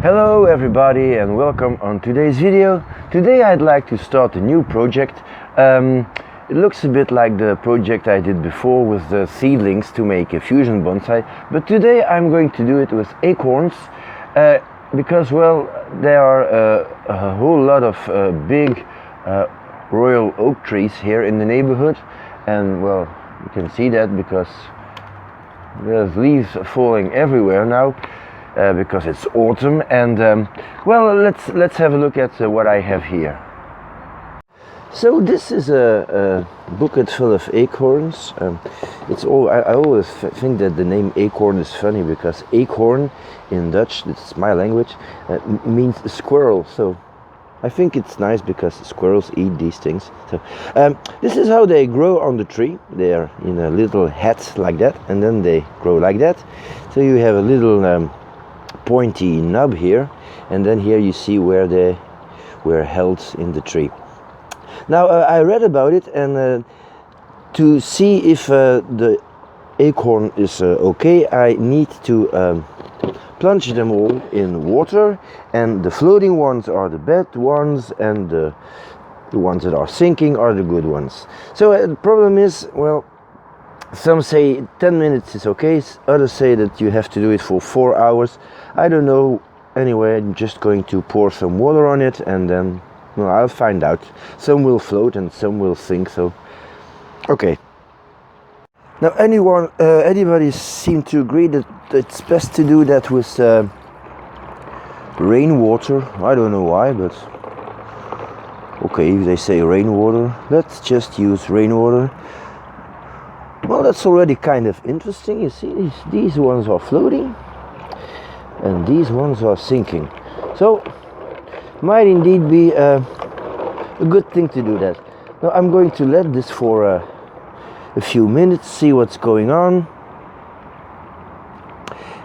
Hello everybody and welcome on today's video. Today I'd like to start a new project. It looks a bit like the project I did before with the seedlings to make a fusion bonsai, but today I'm going to do it with acorns because, well, there are a whole lot of big royal oak trees here in the neighborhood, and well, you can see that because there's leaves falling everywhere now. Because it's autumn, and well, let's have a look at what I have here. So this is a bucket full of acorns. It's all. I always think that the name acorn is funny because acorn in Dutch, it's my language, means squirrel. So I think it's nice because squirrels eat these things. So this is how they grow on the tree. They are in a little hat like that, and then they grow like that. So you have a little pointy knob here, and then here you see where they were held in the tree. Now I read about it, and to see if the acorn is okay, I need to plunge them all in water, and the floating ones are the bad ones, and the ones that are sinking are the good ones. So the problem is, well, some say 10 minutes is okay, others say that you have to do it for 4 hours. I don't know. Anyway, I'm just going to pour some water on it, and then, well, I'll find out. Some will float and some will sink, so okay. Now anybody seem to agree that it's best to do that with rainwater. I don't know why, but okay, if they say rainwater, let's just use rainwater. Well, that's already kind of interesting. You see, these ones are floating and these ones are sinking. So, might indeed be a good thing to do that. Now, I'm going to let this for a few minutes, see what's going on.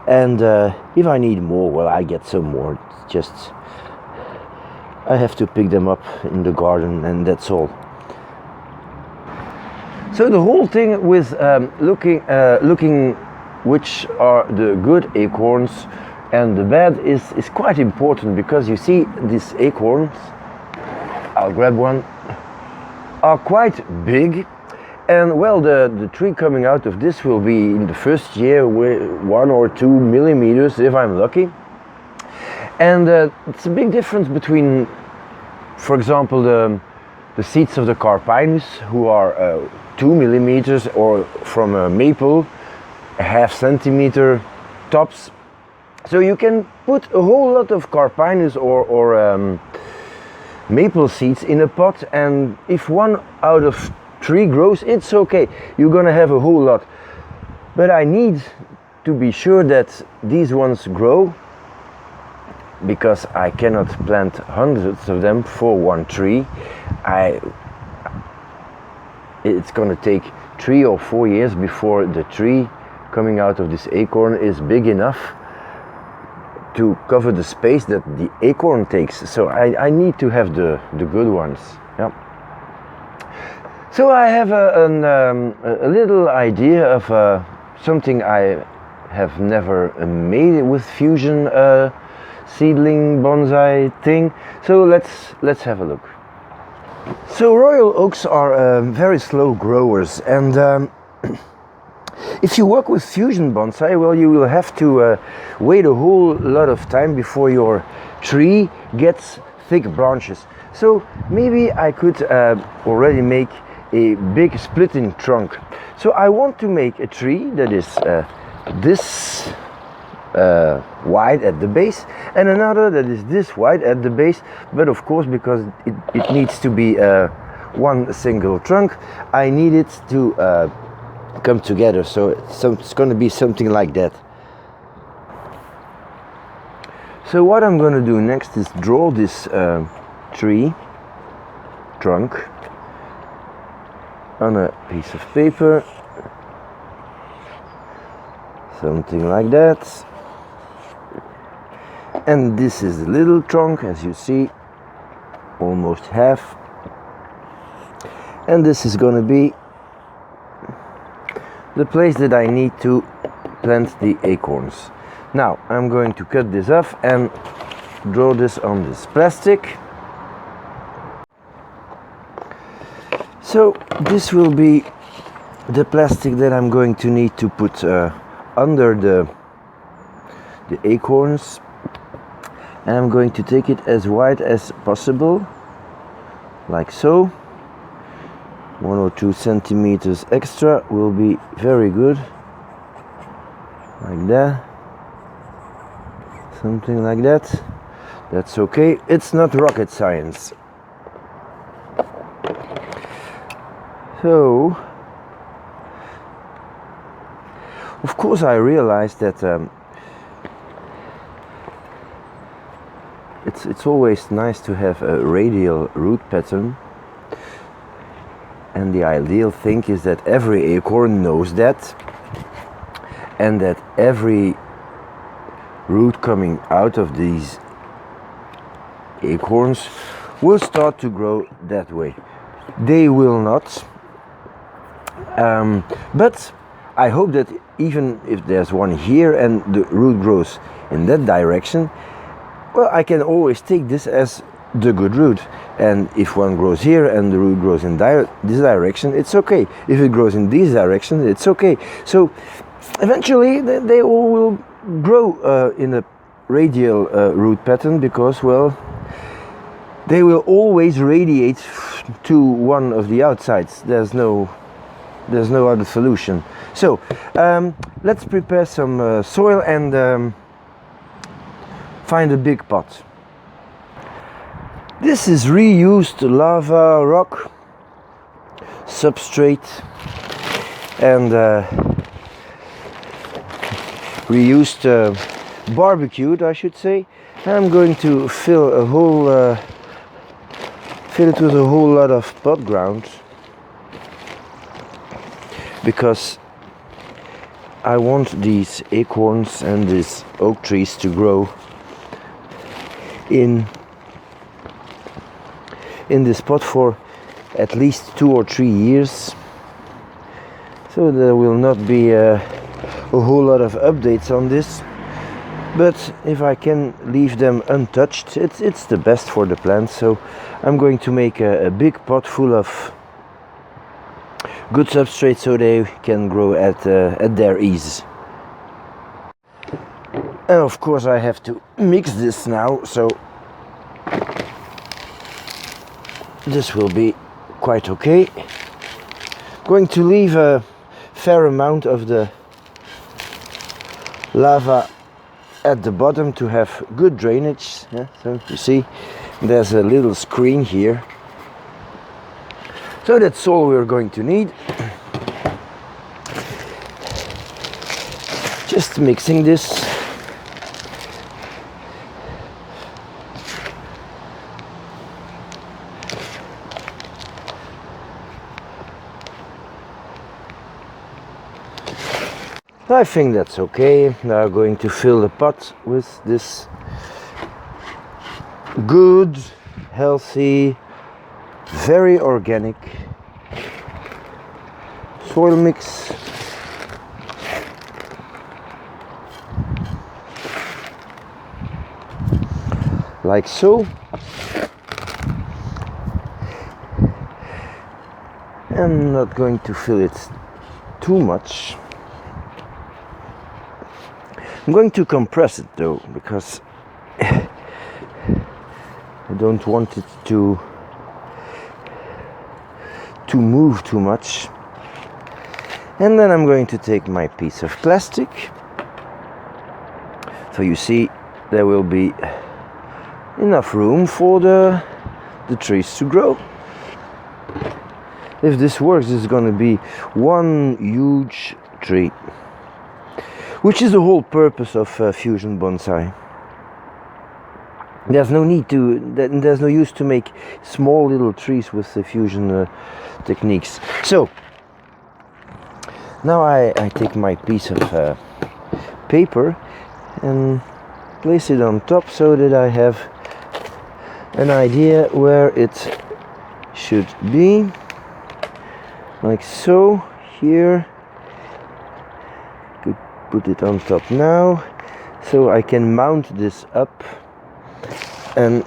And if I need more, well, I get some more. It's just, I have to pick them up in the garden, and that's all. So the whole thing with looking which are the good acorns and the bad is quite important, because you see these acorns, I'll grab one, are quite big, and well, the tree coming out of this will be in the first year 1 or 2 millimeters if I'm lucky. And it's a big difference between, for example, the seeds of the carpinus, who are 2 millimeters, or from a maple, a ½ centimeter tops. So you can put a whole lot of carpinus or maple seeds in a pot, and if one out of 3 grows, it's okay. You're gonna have a whole lot. But I need to be sure that these ones grow, because I cannot plant hundreds of them for one tree. It's gonna take 3 or 4 years before the tree coming out of this acorn is big enough to cover the space that the acorn takes. So I need to have the good ones. Yeah. So I have a little idea of something I have never made with fusion seedling bonsai thing. So let's have a look. So royal oaks are very slow growers, and if you work with fusion bonsai, well, you will have to wait a whole lot of time before your tree gets thick branches. So maybe I could already make a big splitting trunk. So I want to make a tree that is this wide at the base, and another that is this wide at the base, but of course, because it needs to be one single trunk, I need it to come together. So it's going to be something like that. So what I'm going to do next is draw this tree trunk on a piece of paper, something like that. And this is the little trunk, as you see, almost half. And this is going to be the place that I need to plant the acorns. Now I'm going to cut this off and draw this on this plastic. So this will be the plastic that I'm going to need to put under the acorns, and I'm going to take it as wide as possible, like so. 1 or 2 centimeters extra will be very good, like that, something like that. That's okay, it's not rocket science. So of course I realized that it's always nice to have a radial root pattern, and the ideal thing is that every acorn knows that, and that every root coming out of these acorns will start to grow that way. They will not, but I hope that even if there's one here and the root grows in that direction, well, I can always take this as the good root. And if one grows here and the root grows in this direction, it's okay. If it grows in this direction, it's okay. So eventually they all will grow in a radial root pattern, because, well, they will always radiate to one of the outsides. There's no other solution. So let's prepare some soil and find a big pot. This is reused lava rock substrate and reused barbecued, I should say. I'm going to fill it with a whole lot of pot ground, because I want these acorns and these oak trees to grow in this pot for at least 2 or 3 years, so there will not be a whole lot of updates on this. But if I can leave them untouched, it's the best for the plants. So I'm going to make a big pot full of good substrate so they can grow at their ease. And of course I have to mix this now, so this will be quite okay. Going to leave a fair amount of the lava at the bottom to have good drainage. Yeah, so you see there's a little screen here. So that's all we're going to need. Just mixing this. I think that's okay. Now I'm going to fill the pot with this good, healthy, very organic soil mix. Like so. I'm not going to fill it too much. I'm going to compress it though, because I don't want it to move too much. And then I'm going to take my piece of plastic. So you see there will be enough room for the trees to grow. If this works, it's going to be one huge tree, which is the whole purpose of fusion bonsai. There's no use to make small little trees with the fusion techniques. So now I take my piece of paper and place it on top so that I have an idea where it should be, like so. Here, could put it on top now, so I can mount this up, and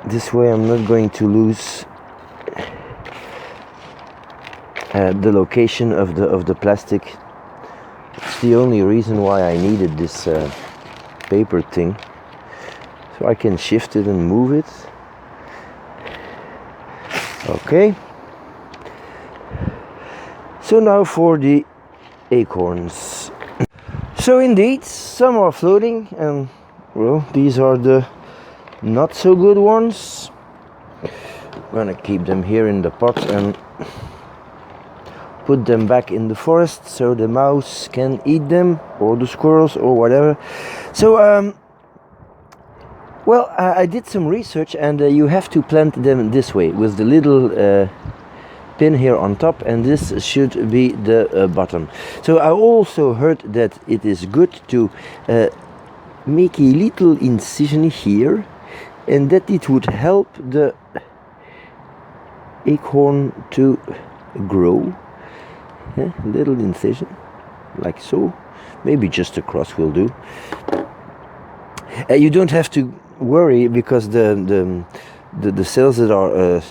this way I'm not going to lose the location of the plastic. It's the only reason why I needed this paper thing, so I can shift it and move it. Okay, so now for the acorns. So indeed, some are floating, and well, these are the not so good ones. I'm gonna keep them here in the pot and put them back in the forest so the mouse can eat them, or the squirrels, or whatever. So well, I did some research, and you have to plant them this way, with the little pin here on top, and this should be the bottom. So I also heard that it is good to make a little incision here, and that it would help the acorn to grow. Little incision, like so. Maybe just across will do. You don't have to worry, because the cells that are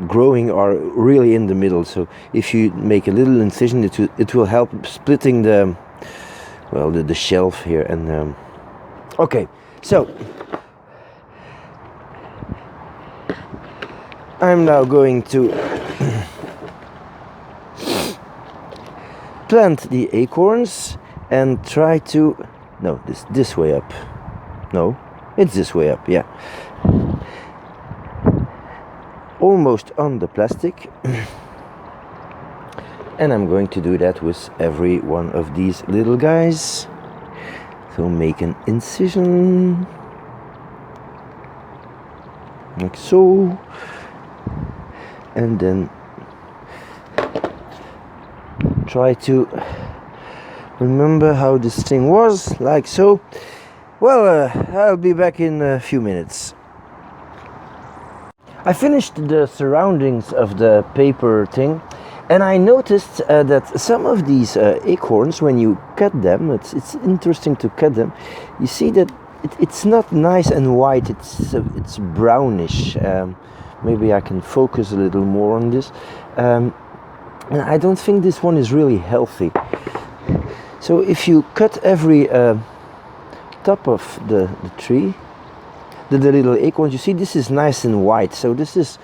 growing are really in the middle. So if you make a little incision, it will help splitting the shelf here. And okay, so I'm now going to plant the acorns and try to, no, this way up. No, it's this way up, yeah. Almost on the plastic. And I'm going to do that with every one of these little guys. So make an incision, like so, and then try to remember how this thing was, like so. Well, I'll be back in a few minutes. I finished the surroundings of the paper thing, and I noticed that some of these acorns, when you cut them, it's interesting to cut them, you see that it's not nice and white, it's brownish. Maybe I can focus a little more on this. And I don't think this one is really healthy. So if you cut every top of the tree, the little acorns, you see this is nice and white, so this is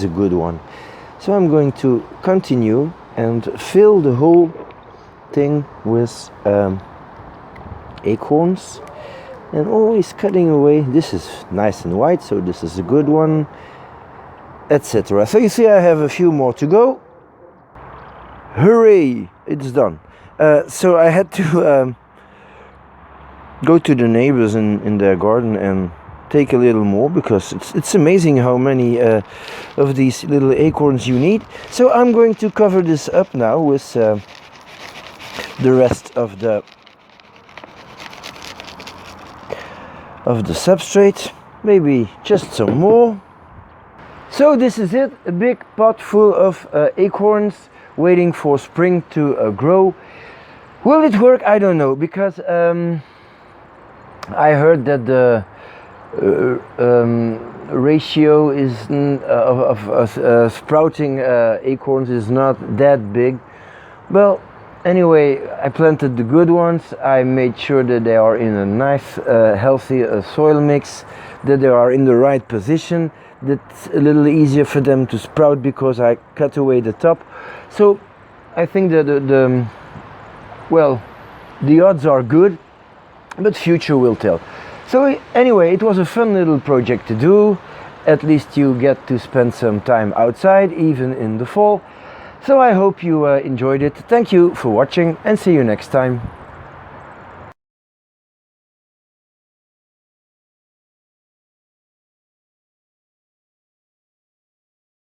a good one. So I'm going to continue and fill the whole thing with acorns, and always cutting away. This is nice and white, so this is a good one, etc. So you see I have a few more to go. Hooray, it's done. So I had to go to the neighbors in their garden and take a little more, because it's amazing how many of these little acorns you need. So I'm going to cover this up now with the rest of the substrate, maybe just some more. So this is it, a big pot full of acorns waiting for spring to grow. Will it work? I don't know, because I heard that the ratio is of sprouting acorns is not that big. Well, anyway, I planted the good ones. I made sure that they are in a nice healthy soil mix, that they are in the right position, that's a little easier for them to sprout because I cut away the top. So I think that the odds are good, but future will tell. So anyway, it was a fun little project to do. At least you get to spend some time outside, even in the fall. So I hope you enjoyed it. Thank you for watching, and see you next time.